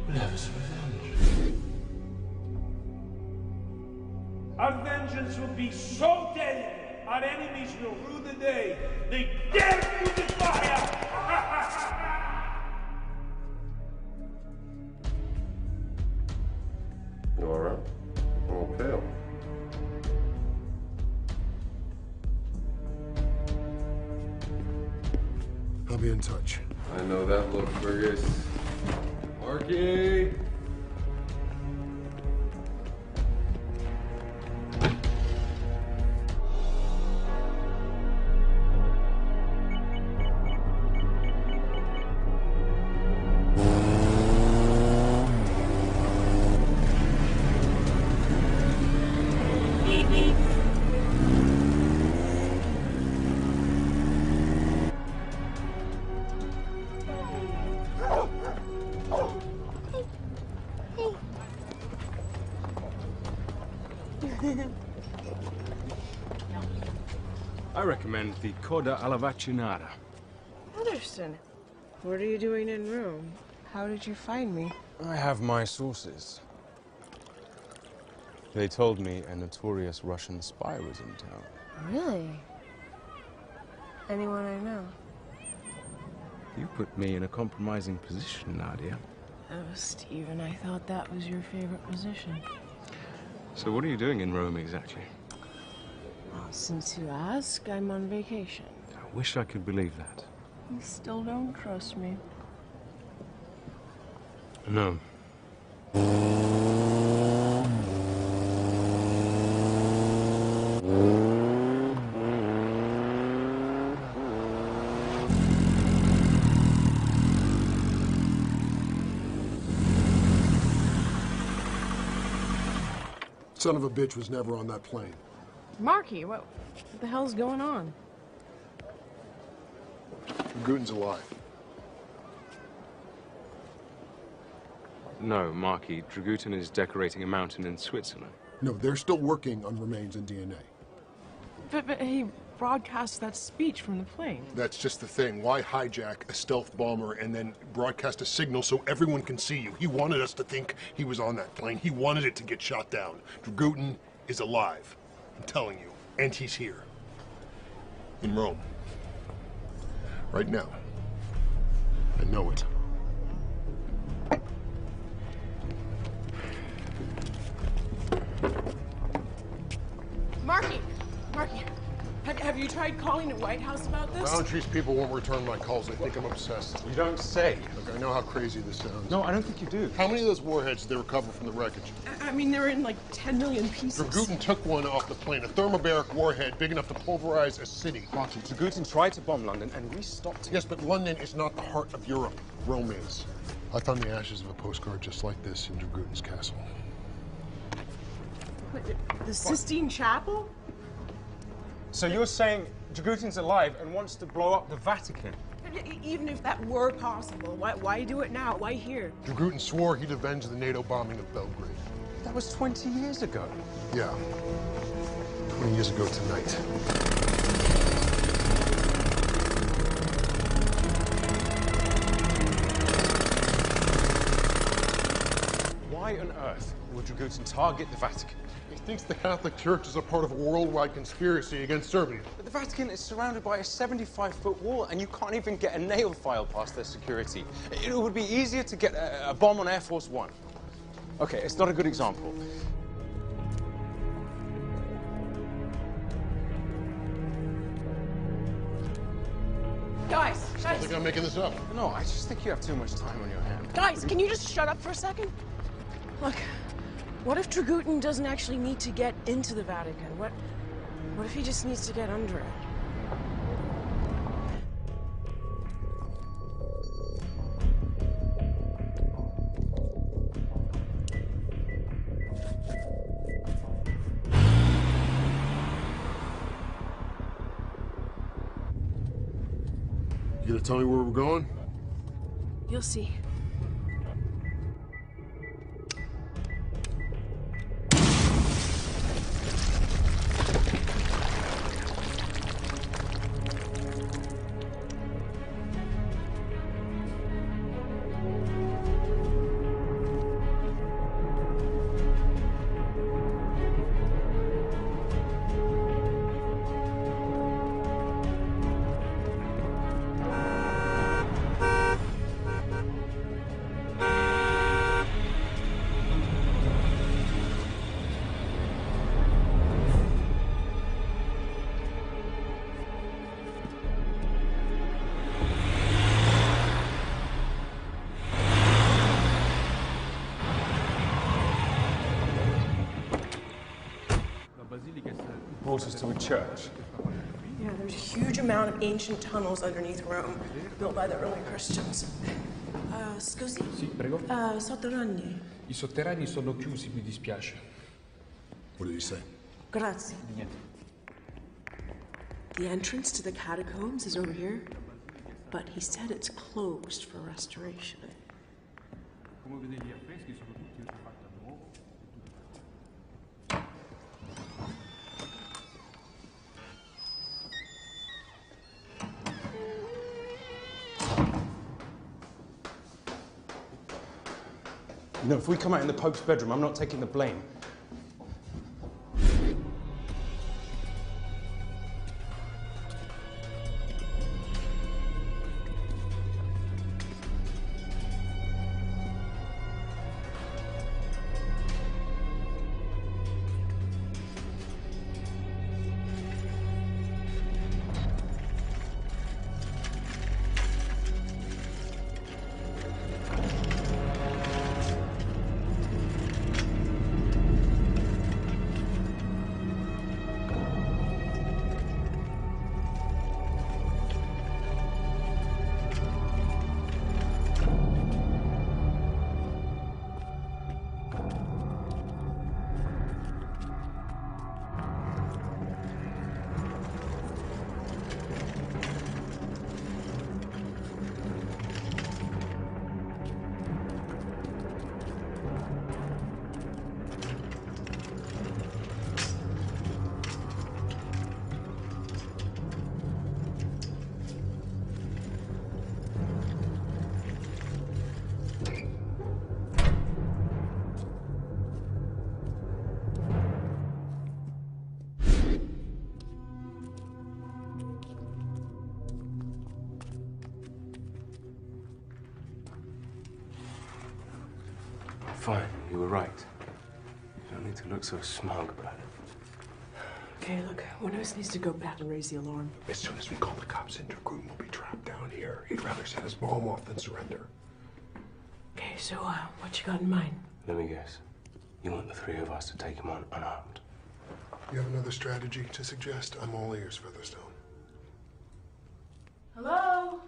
will have his revenge.
Our vengeance will be so deadly, our enemies will rue the day they dare to defy us.
You all right? I'm all pale.
I'll be in touch.
I know that look, Fergus. Marky!
I recommend the Coda alla Vaccinata.
Featherston, what are you doing in Rome? How did you find me?
I have my sources. They told me a notorious Russian spy was in town.
Really? Anyone I know?
You put me in a compromising position, Nadia.
Oh, Stephen, I thought that was your favorite position.
So what are you doing in Rome exactly?
Well, since you ask, I'm on vacation.
I wish I could believe that.
You still don't trust me?
No.
Son of a bitch was never on that plane.
Marky, what the hell's going on?
Guten's alive.
No, Marky. Dragutin is decorating a mountain in Switzerland.
No, they're still working on remains and DNA.
But he broadcast that speech from the plane.
That's just the thing. Why hijack a stealth bomber and then broadcast a signal so everyone can see you? He wanted us to think he was on that plane. He wanted it to get shot down. Dragutin is alive. I'm telling you. And he's here. In Rome. Right now. I know it.
Marky! Marky! Have you tried calling the White House about this?
Boundaries people won't return my calls. They think I'm obsessed.
You don't say.
Look, I know how crazy this sounds.
No, I don't think you do.
How many of those warheads did they recover from the wreckage?
I mean, they're in like 10 million pieces.
Dragutin took one off the plane, a thermobaric warhead big enough to pulverize a city.
Martin, Dragutin tried to bomb London, and we stopped him.
Yes, but London is not the heart of Europe. Rome is. I found the ashes of a postcard just like this in Dragutin's castle.
The Sistine Chapel?
So you're saying Dragutin's alive and wants to blow up the Vatican?
Even if that were possible, why do it now? Why here?
Dragutin swore he'd avenge the NATO bombing of Belgrade.
That was 20 years ago.
Yeah. 20 years ago tonight.
Why on earth would Dragutin target the Vatican?
He thinks the Catholic Church is a part of a worldwide conspiracy against Serbia.
But the Vatican is surrounded by a 75-foot wall, and you can't even get a nail file past their security. It would be easier to get a bomb on Air Force One. Okay, it's not a good example.
Guys,
I think I'm making this up.
No, I just think you have too much time on your hands.
Guys, can you just shut up for a second? Look, what if Dragutin doesn't actually need to get into the Vatican? What if he just needs to get under it?
You gonna tell me where we're going?
You'll see.
Brought us to a church.
Yeah, there's a huge amount of ancient tunnels underneath Rome, built by the early Christians. Scusi?
Sì, prego.
Sotterranei.
I sotterranei sono chiusi, mi dispiace.
What did he say?
Grazie. The entrance to the catacombs is over here, but he said it's closed for restoration.
Come vedete gli affreschi sono tutti fatti a nuovo.
You know, if we come out in the Pope's bedroom, I'm not taking the blame. Fine, you were right. You don't need to look so smug about it.
Okay, look, one of us needs to go back and raise the alarm.
As soon as we call the cops in, Dragoon will be trapped down here. He'd rather set his mom off than surrender.
Okay, so, what you got in mind?
Let me guess. You want the three of us to take him on unarmed?
You have another strategy to suggest? I'm all ears, Featherstone.
Hello?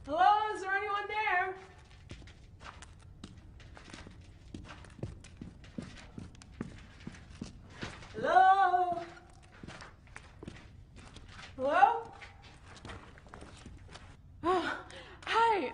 Hello, is there anyone there? Hello? Hello? Oh, hi,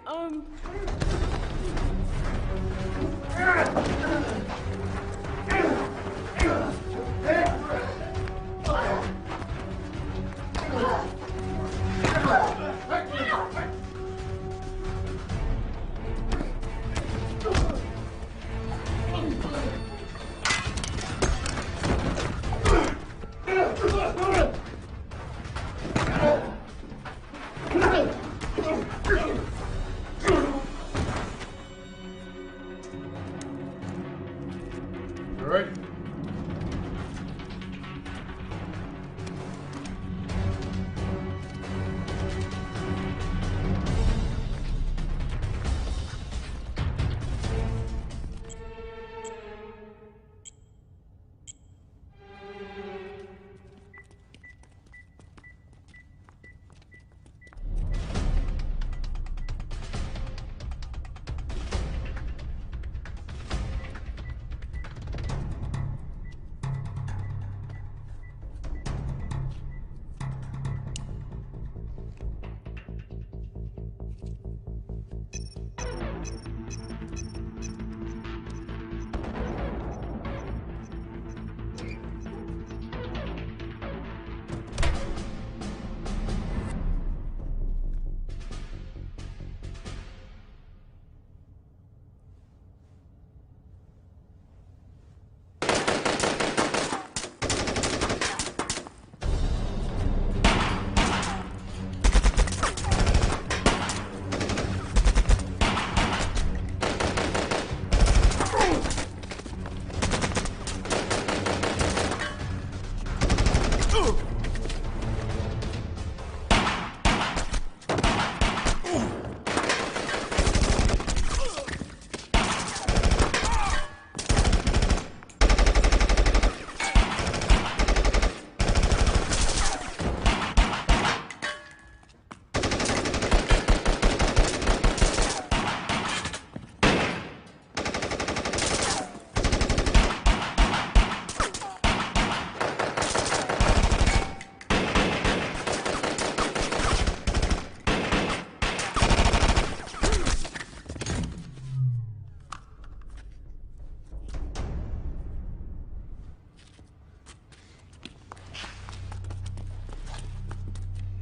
All right.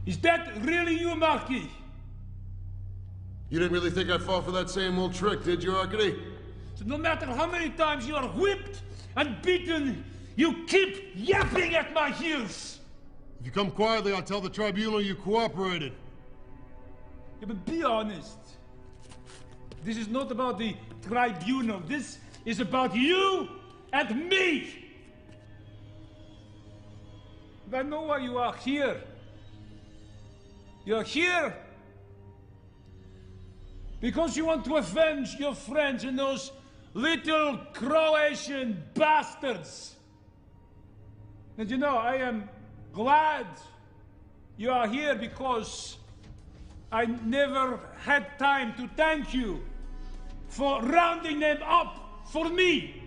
Is that really you, Marquis?
You didn't really think I'd fall for that same old trick, did you, Arkady?
So no matter how many times you are whipped and beaten, you keep yapping at my heels!
If you come quietly, I'll tell the tribunal you cooperated.
Yeah, but be honest. This is not about the tribunal. This is about you and me! And I know why you are here. You're here because you want to avenge your friends and those little Croatian bastards. And you know, I am glad you are here because I never had time to thank you for rounding them up for me.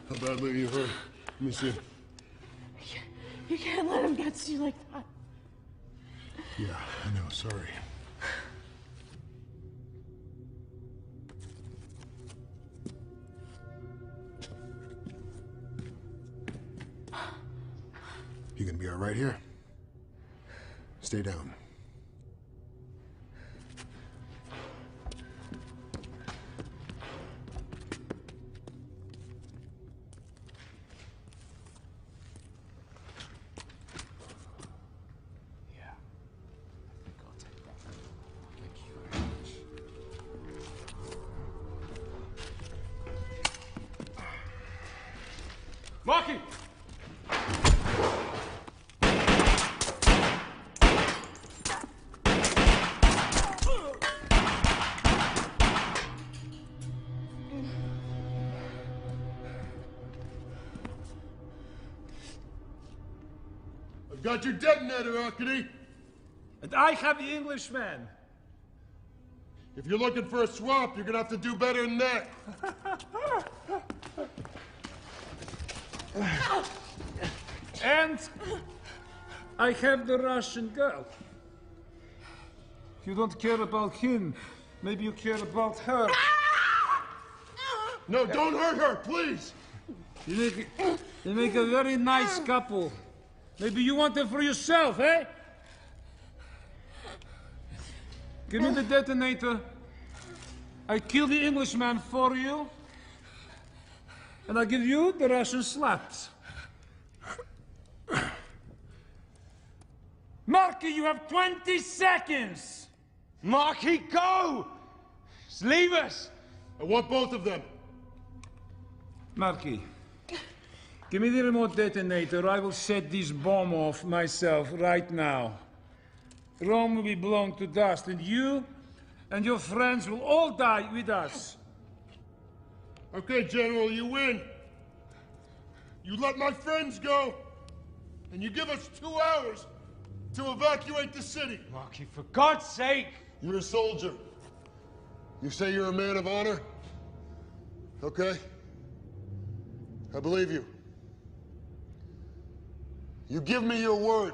How badly are you hurt? Let me see.
You can't let him get to you like that.
Yeah, I know, sorry.
You're gonna be all right here. Stay down.
Marky!
I've got your detonator, Arkady.
And I have the Englishman.
If you're looking for a swap, you're gonna have to do better than that.
And I have the Russian girl. If you don't care about him, maybe you care about her.
No, don't hurt her, please.
You make a very nice couple. Maybe you want her for yourself, eh? Give me the detonator. I kill the Englishman for you. And I'll give you the Russian slaps. Marky, you have 20 seconds!
Marky, go! Just leave us!
I want both of them.
Marky, give me the remote detonator. I will set this bomb off myself right now. Rome will be blown to dust, and you and your friends will all die with us.
Okay, General, you win. You let my friends go, and you give us 2 hours to evacuate the city.
Marky, for God's sake!
You're a soldier. You say you're a man of honor? Okay. I believe you. You give me your word.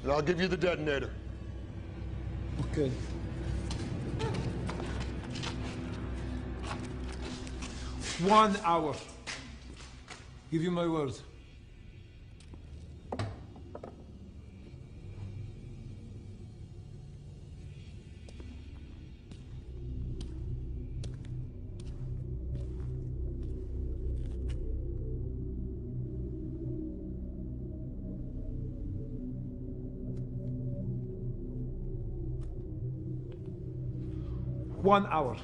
And I'll give you the detonator.
Okay. One hour. Give you my word. One hour.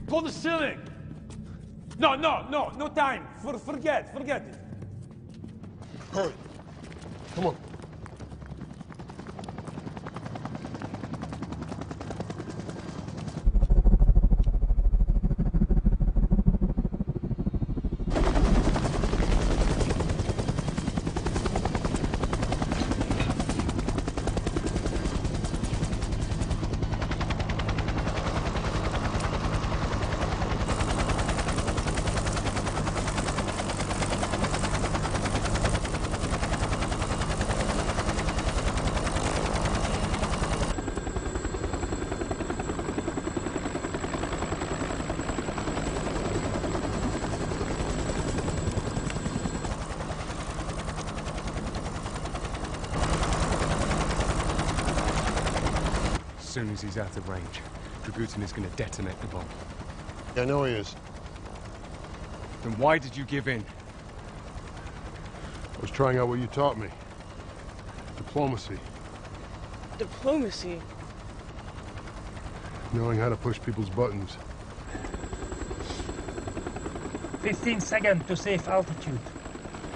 Pull the ceiling! No time. Forget it.
Hurry. Come on.
As soon as he's out of range, Dragutin is going to detonate the bomb.
I know he is.
Then why did you give in?
I was trying out what you taught me. Diplomacy.
Diplomacy?
Knowing how to push people's buttons.
15 seconds to safe altitude.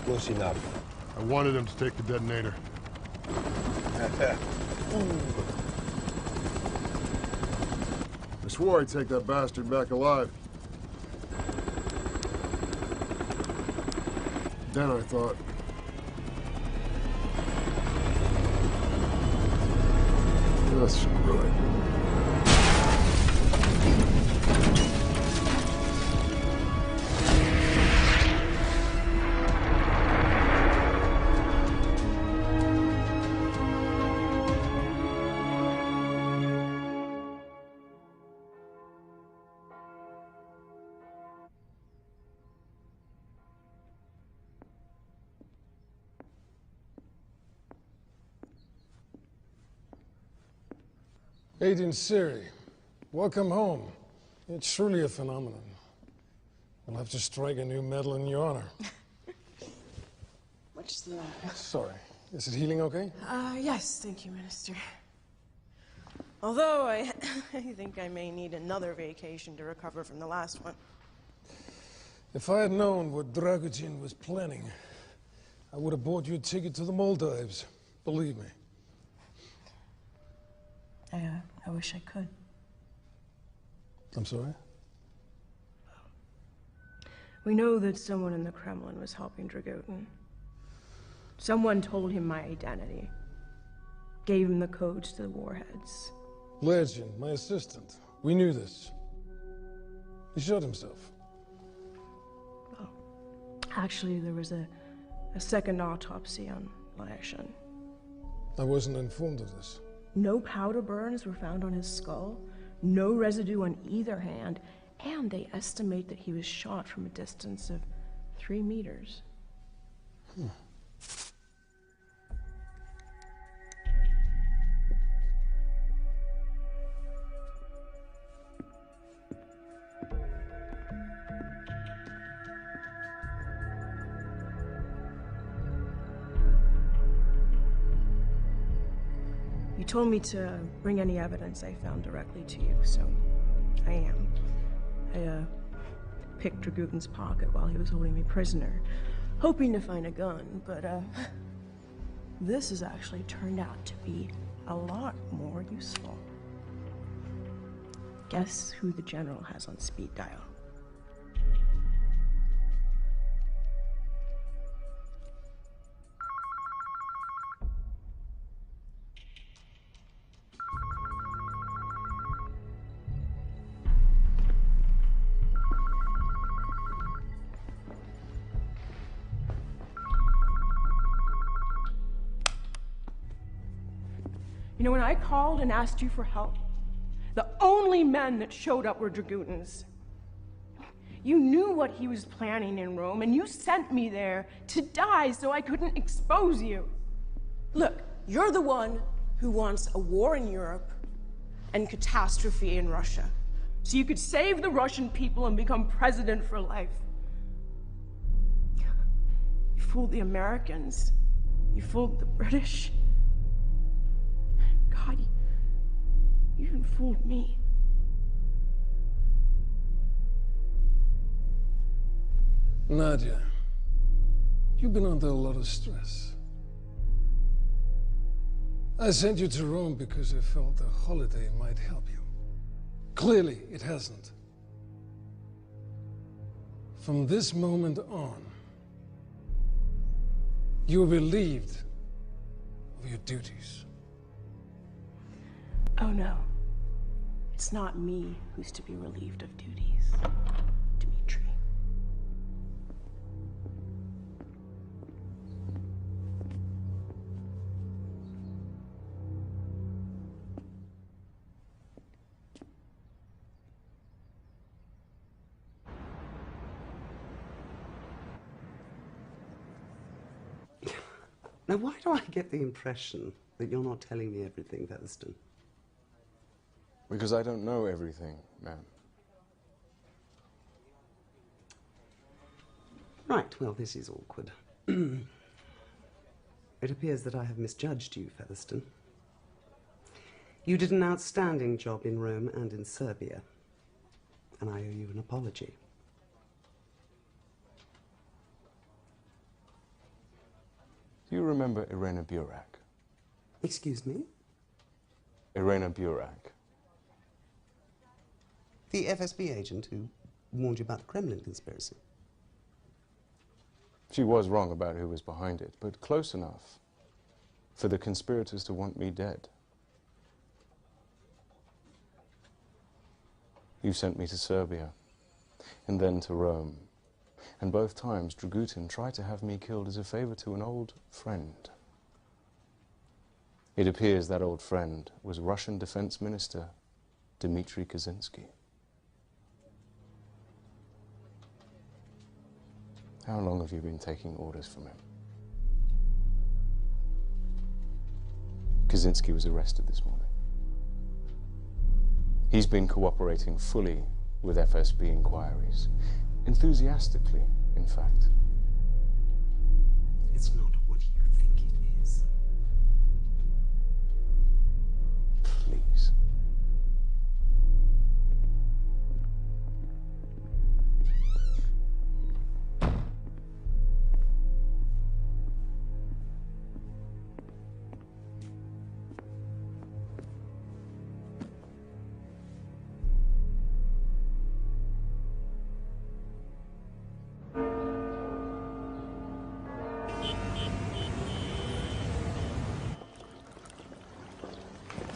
Close enough. I wanted him to take the detonator. I swore I'd take that bastard back alive. Then I thought... oh, screw it.
Agent Siri, welcome home. It's truly a phenomenon. We'll have to strike a new medal in your honor.
What's the...
Sorry. Is it healing okay?
Yes, thank you, Minister. Although I think I may need another vacation to recover from the last one.
If I had known what Dragutin was planning, I would have bought you a ticket to the Maldives. Believe me.
I wish I could.
I'm sorry?
We know that someone in the Kremlin was helping Dragutin. Someone told him my identity. Gave him the codes to the warheads.
Legend, my assistant. We knew this. He shot himself.
Well, actually, there was a second autopsy on Lyashin.
I wasn't informed of this.
No powder burns were found on his skull, no residue on either hand, and they estimate that he was shot from a distance of 3 meters. You told me to bring any evidence I found directly to you, so I am. I picked Dragutin's pocket while he was holding me prisoner, hoping to find a gun, but this has actually turned out to be a lot more useful. Guess who the general has on speed dial? You know, when I called and asked you for help, the only men that showed up were Dragutins. You knew what he was planning in Rome, and you sent me there to die so I couldn't expose you. Look, you're the one who wants a war in Europe and catastrophe in Russia, so you could save the Russian people and become president for life. You fooled the Americans. You fooled the British. God, you even fooled me.
Nadia, you've been under a lot of stress. I sent you to Rome because I felt a holiday might help you. Clearly, it hasn't. From this moment on, you are relieved of your duties.
Oh no, it's not me who's to be relieved of duties, Dmitri.
Now, why do I get the impression that you're not telling me everything, Featherston?
Because I don't know everything, ma'am.
Right, well, this is awkward. It appears that I have misjudged you, Featherston. You did an outstanding job in Rome and in Serbia, and I owe you an apology.
Do you remember Irena Burak?
Excuse me?
Irena Burak.
The FSB agent who warned you about the Kremlin conspiracy.
She was wrong about who was behind it, but close enough for the conspirators to want me dead. You sent me to Serbia, and then to Rome. And both times, Dragutin tried to have me killed as a favor to an old friend. It appears that old friend was Russian Defense Minister Dmitry Kaczynski. How long have you been taking orders from him? Kaczynski was arrested this morning. He's been cooperating fully with FSB inquiries. Enthusiastically, in fact.
It's not what you think it is.
Please.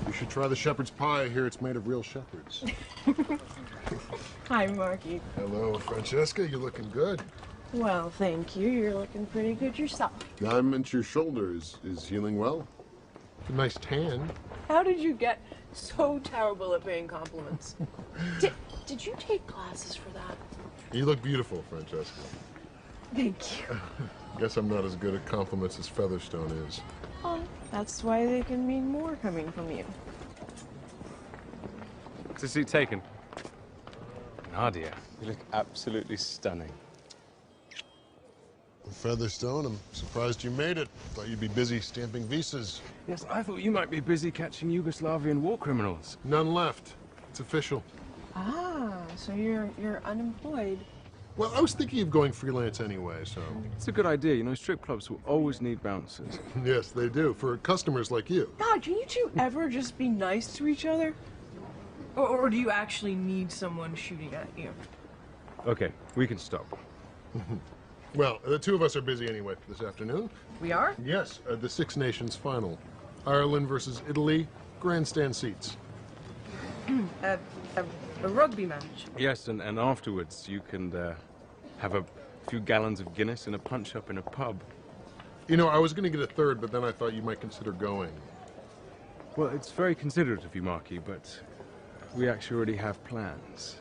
You should try the shepherd's pie. I hear it's made of real shepherds.
Hi, Marky.
Hello, Francesca. You're looking good.
Well, thank you. You're looking pretty good yourself.
Diamond to your shoulder is healing well. It's a nice tan.
How did you get so terrible at paying compliments? Did you take classes for that?
You look beautiful, Francesca.
Thank you.
Guess I'm not as good at compliments as Featherstone is.
Oh, that's why they can mean more coming from you.
What's the seat taken? Nadia, you look absolutely stunning.
Featherstone, I'm surprised you made it. Thought you'd be busy stamping visas.
Yes, I thought you might be busy catching Yugoslavian war criminals.
None left. It's official.
Ah, so you're unemployed.
Well, I was thinking of going freelance anyway, so...
It's a good idea. You know, strip clubs will always need bouncers.
Yes, they do. For customers like you.
God, can you two ever just be nice to each other? Or do you actually need someone shooting at you?
Okay, we can stop.
Well, the two of us are busy anyway this afternoon.
We are?
Yes, the Six Nations final. Ireland versus Italy, grandstand seats.
A rugby match.
Yes, and afterwards you can have a few gallons of Guinness and a punch-up in a pub.
You know, I was going to get a third, but then I thought you might consider going.
Well, it's very considerate of you, Marky, but we actually already have plans.